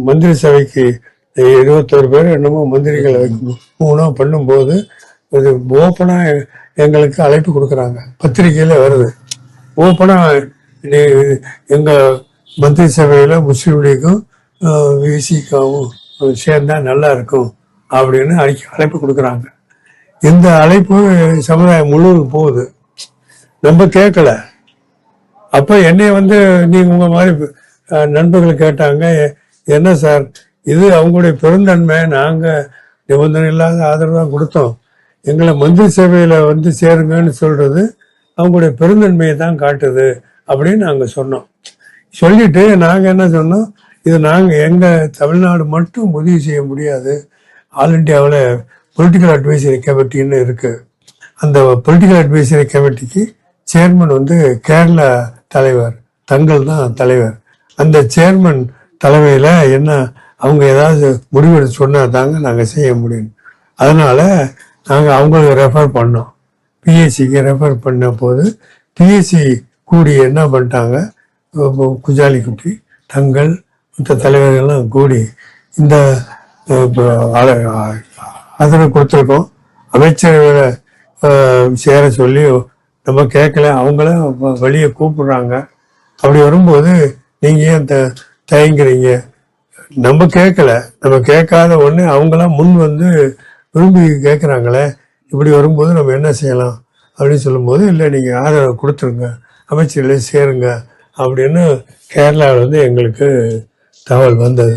மந்திரி சபைக்கு 21 பேர் என்னமோ மந்திரிகளை 3 பண்ணும்போது இது ஓப்பனாக எங்களுக்கு அழைப்பு கொடுக்குறாங்க, பத்திரிகையில் வருது. ஓப்பனாக எங்கள் மந்திரி சபையில் முஸ்லீம் லீக்கும் விசிகாவும் சேர்ந்தா நல்லா இருக்கும் அப்படின்னு அழைப்பு கொடுக்குறாங்க. இந்த அழைப்பு சமுதாயம் முழுவதும் போகுது. நம்ம கேட்கல. அப்போ என்னை நீங்கள் உங்கள் மாதிரி நண்பர்கள் கேட்டாங்க, என்ன சார் இது அவங்களுடைய பெருந்தன்மை, நாங்கள் நிபந்தனை இல்லாத ஆதரவு தான் கொடுத்தோம், எங்களை மந்திரி சபையில் சேருங்கன்னு சொல்கிறது அவங்களுடைய பெருந்தன்மையை தான் காட்டுது அப்படின்னு நாங்கள் சொன்னோம். சொல்லிட்டு நாங்கள் என்ன சொன்னோம், இது நாங்கள் எங்கள் தமிழ்நாடு மட்டும் உதவி செய்ய முடியாது, ஆல் இண்டியாவில் பொலிட்டிக்கல் அட்வைசரி கமிட்டின்னு இருக்குது. அந்த பொலிட்டிக்கல் அட்வைசரி கமிட்டிக்கு சேர்மன் கேரளா தலைவர் தங்கள் தான் தலைவர். அந்த சேர்மன் தலைமையில் என்ன அவங்க ஏதாவது முடிவெடுத்து சொன்னால் தாங்க நாங்கள் செய்ய முடியும். அதனால் நாங்கள் அவங்களுக்கு ரெஃபர் பண்ணோம். பிஎஸ்சிக்கு ரெஃபர் பண்ண போது பிஎஸ்சி கூடி என்ன பண்ணிட்டாங்க, குஜாலிக்குட்டி தங்கள் மற்ற தலைவர்கள்லாம் கூடி இந்த அதனை கொடுத்துருக்கோம், அமைச்சர்களை சேர சொல்லி நம்ம கேட்கல, அவங்கள வெளியே கூப்பிடுறாங்க. அப்படி வரும்போது நீங்கள் ஏன் தயங்குறீங்க, நம்ம கேட்கல, நம்ம கேட்காத ஒன்று அவங்களாம் முன் விரும்பி கேட்குறாங்களே, இப்படி வரும்போது நம்ம என்ன செய்யலாம் அப்படின்னு சொல்லும்போது, இல்லை நீங்கள் ஆதரவு கொடுத்துருங்க, அமைச்சர்களே சேருங்க அப்படின்னு கேரளாவில் எங்களுக்கு தகவல் வந்தது.